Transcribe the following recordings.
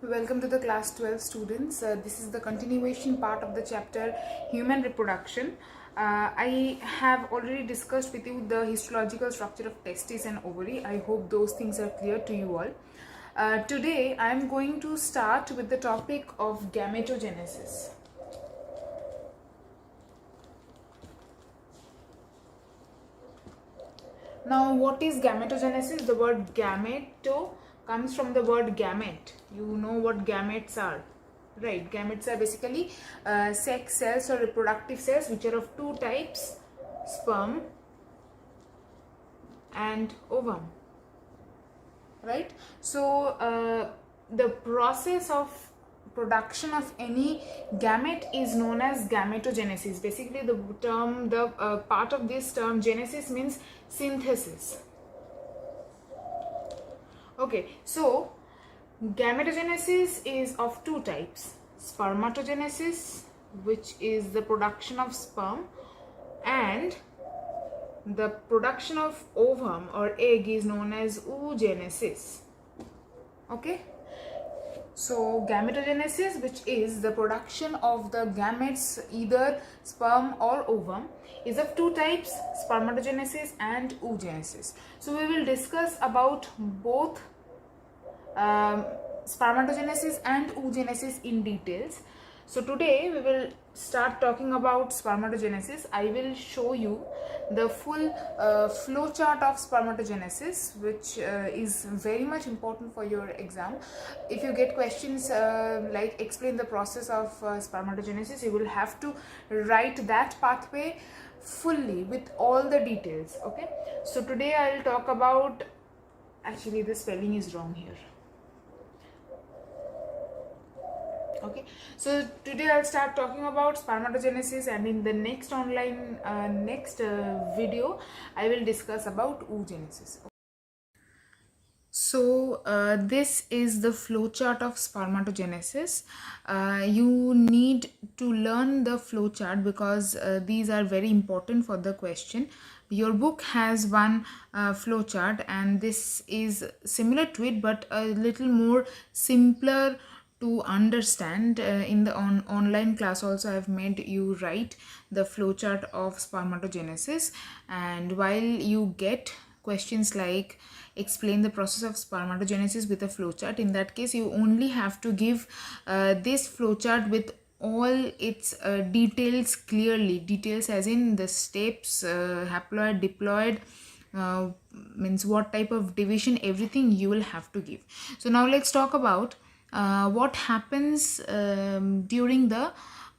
Welcome to the class 12 students. This is the continuation part of the chapter Human Reproduction. I have already discussed with you the histological structure of testis and ovary. I hope those things are clear to you all. Today I am going to start with the topic of gametogenesis. Now, what is gametogenesis? The word gameto comes from the word gamete. You know what gametes are, right? Gametes are basically sex cells or reproductive cells which are of two types, sperm and ovum, right? So the process of production of any gamete is known as gametogenesis. Basically the part of this term genesis means synthesis. Okay, so gametogenesis is of two types: spermatogenesis, which is the production of sperm, and the production of ovum or egg is known as oogenesis. Okay, so gametogenesis, which is the production of the gametes, either sperm or ovum, is of two types: spermatogenesis and oogenesis. So we will discuss about both spermatogenesis and oogenesis in details. So today we will start talking about spermatogenesis. I will show you the full flow chart of spermatogenesis, which is very much important for your exam. If you get questions like explain the process of spermatogenesis, you will have to write that pathway fully with all the details. Okay, so today I will talk about, actually the spelling is wrong here. Okay, so today I'll start talking about spermatogenesis, and in the next online video I will discuss about oogenesis. So this is the flowchart of spermatogenesis. You need to learn the flowchart because these are very important for the question. Your book has one flowchart, and this is similar to it but a little more simpler to understand. In the online class also I have made you write the flowchart of spermatogenesis, and while you get questions like explain the process of spermatogenesis with a flowchart, in that case you only have to give this flowchart with all its details clearly. Details as in the steps, haploid, diploid, means what type of division, everything you will have to give. So now let's talk about what happens during the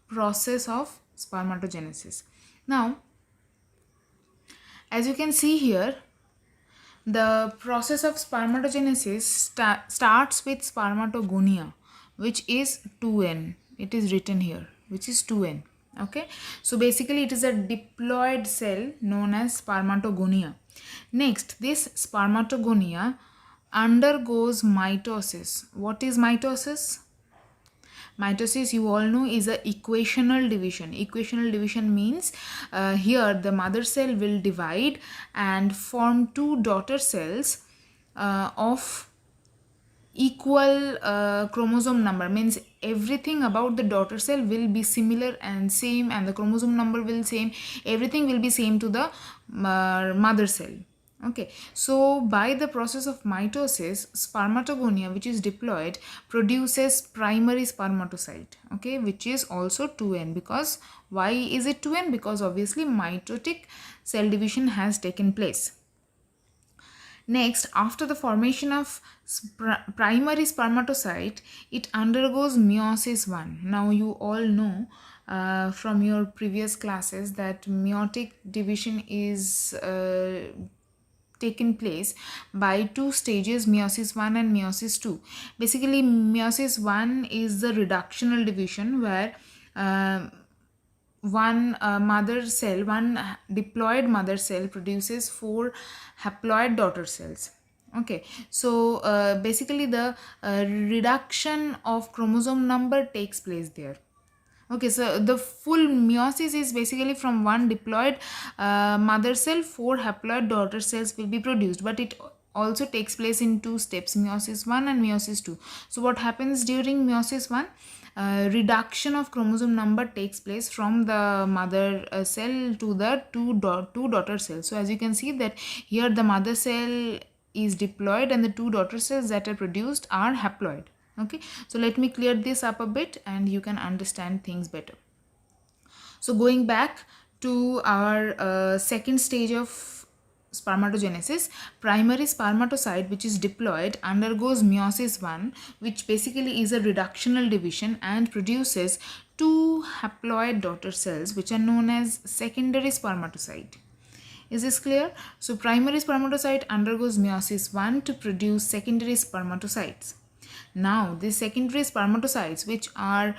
process of spermatogenesis. Now, as you can see here, the process of spermatogenesis starts with spermatogonia, which is 2n. It is written here, which is 2n. Okay, so basically it is a diploid cell known as spermatogonia. Next, this spermatogonia undergoes mitosis. What is mitosis? Mitosis, you all know, is a equational division. Equational division means here the mother cell will divide and form two daughter cells of equal chromosome number. Means everything about the daughter cell will be similar and same, and the chromosome number will same. Everything will be same to the mother cell. Okay, so by the process of mitosis, spermatogonia, which is diploid, produces primary spermatocyte, okay, which is also 2n. Because why is it 2n? Because obviously mitotic cell division has taken place. Next, after the formation of primary spermatocyte, it undergoes meiosis 1. Now you all know from your previous classes that meiotic division is taken place by two stages, meiosis 1 and meiosis 2. Basically meiosis 1 is the reductional division, where one mother cell, one diploid mother cell produces 4 haploid daughter cells. Okay, so basically the reduction of chromosome number takes place there. Okay, so the full meiosis is basically from one diploid mother cell, 4 haploid daughter cells will be produced, but it also takes place in two steps, meiosis 1 and meiosis 2. So what happens during meiosis 1? Reduction of chromosome number takes place from the mother cell to the two daughter cells. So as you can see that here the mother cell is diploid and the two daughter cells that are produced are haploid. Okay, so let me clear this up a bit and you can understand things better. So going back to our second stage of spermatogenesis, primary spermatocyte, which is diploid, undergoes meiosis 1, which basically is a reductional division and produces two haploid daughter cells, which are known as secondary spermatocyte. Is this clear? So primary spermatocyte undergoes meiosis 1 to produce secondary spermatocytes. Now these secondary spermatocytes, which are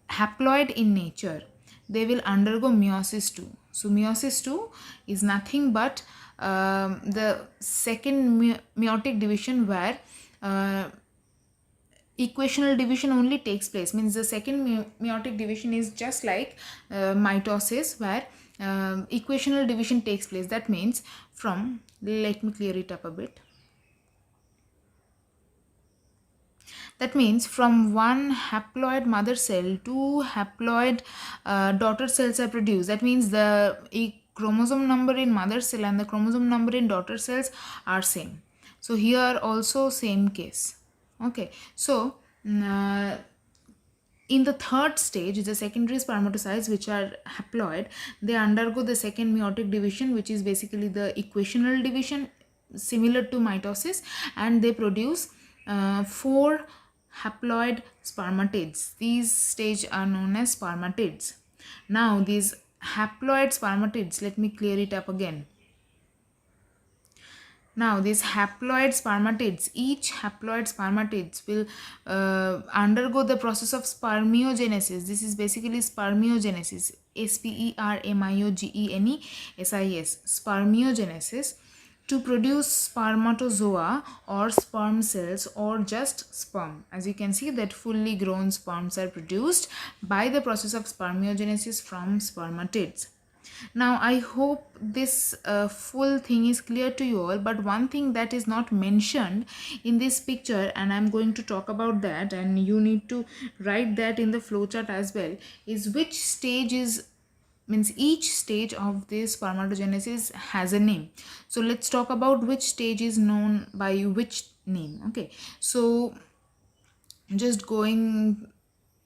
haploid in nature, they will undergo meiosis 2. So meiosis 2 is nothing but the second meiotic division, where equational division only takes place. Means the second meiotic division is just like mitosis, where equational division takes place. That means from, let me clear it up a bit. That means from one haploid mother cell, two haploid daughter cells are produced. That means the chromosome number in mother cell and the chromosome number in daughter cells are same. So here also same case. Okay, so in the third stage, the secondary spermatocytes, which are haploid, they undergo the second meiotic division, which is basically the equational division similar to mitosis, and they produce 4 haploid spermatids. These stage are known as spermatids. Now these haploid spermatids, let me clear it up again. Now these haploid spermatids, each haploid spermatids will undergo the process of spermiogenesis. This is basically spermiogenesis, spermiogenesis, spermiogenesis, to produce spermatozoa or sperm cells or just sperm. As you can see that fully grown sperms are produced by the process of spermiogenesis from spermatids. Now I hope this full thing is clear to you all, but one thing that is not mentioned in this picture, and I'm going to talk about that, and you need to write that in the flowchart as well, is which stage is, means each stage of this spermatogenesis has a name. So let's talk about which stage is known by which name. Okay, so just doing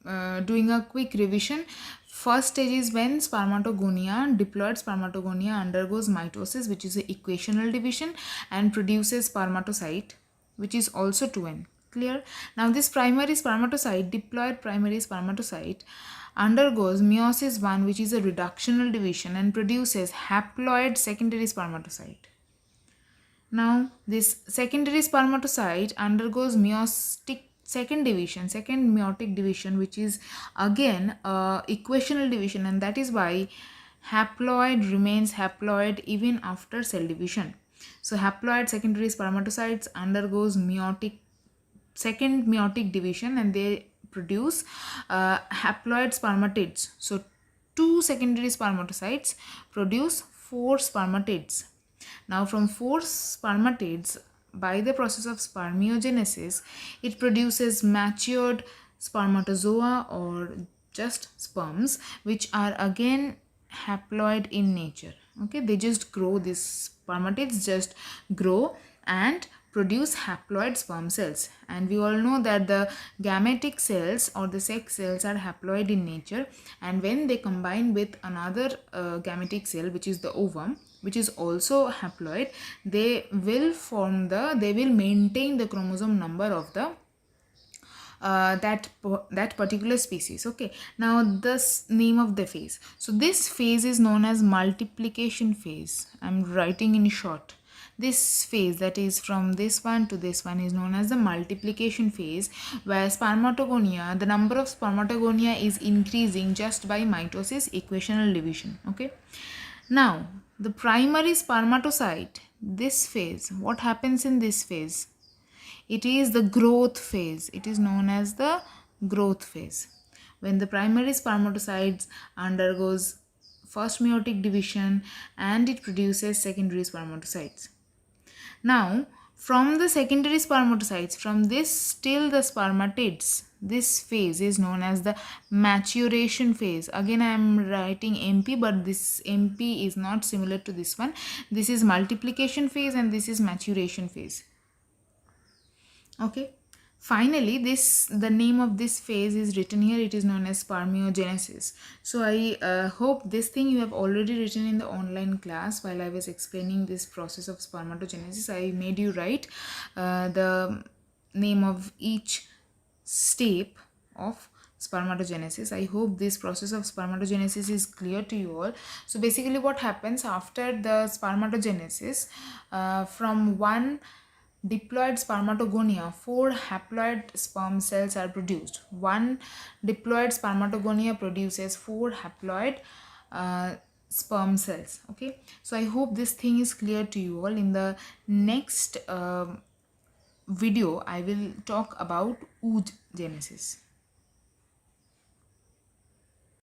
a quick revision. First stage is when spermatogonia, diploid spermatogonia, undergoes mitosis, which is an equational division, and produces spermatocyte, which is also 2n. Clear? Now this primary spermatocyte, diploid primary spermatocyte, undergoes meiosis 1, which is a reductional division, and produces haploid secondary spermatocyte. Now this secondary spermatocyte undergoes meiotic second meiotic division, which is again equational division, and that is why haploid remains haploid even after cell division. So haploid secondary spermatocytes undergoes second meiotic division, and they produce haploid spermatids. So 2 secondary spermatocytes produce 4 spermatids. Now from 4 spermatids, by the process of spermiogenesis, it produces matured spermatozoa or just sperms, which are again haploid in nature. Okay, they just grow, these spermatids just grow and produce haploid sperm cells, and we all know that the gametic cells or the sex cells are haploid in nature, and when they combine with another gametic cell, which is the ovum, which is also haploid, they will maintain the chromosome number of the that particular species. Okay, now this name of the phase. So this phase is known as multiplication phase. I'm writing in short. This phase, that is from this one to this one, is known as the multiplication phase, where spermatogonia, the number of spermatogonia is increasing just by mitosis, equational division. Okay, now the primary spermatocyte, this phase, what happens in this phase? It is the growth phase. It is known as the growth phase, when the primary spermatocytes undergoes first meiotic division and it produces secondary spermatocytes. Now From the secondary spermatocytes, from this till the spermatids, this phase is known as the maturation phase. Again, I am writing MP, but this MP is not similar to this one. This is multiplication phase and this is maturation phase. Okay. Finally, the name of this phase is written here. It is known as spermiogenesis. So I hope this thing you have already written in the online class. While I was explaining this process of spermatogenesis, I made you write the name of each step of spermatogenesis. I hope this process of spermatogenesis is clear to you all. So basically what happens after the spermatogenesis, from one diploid spermatogonia, 4 haploid sperm cells are produced. One diploid spermatogonia produces 4 haploid sperm cells. Okay, so I hope this thing is clear to you all. In the next video I will talk about oogenesis.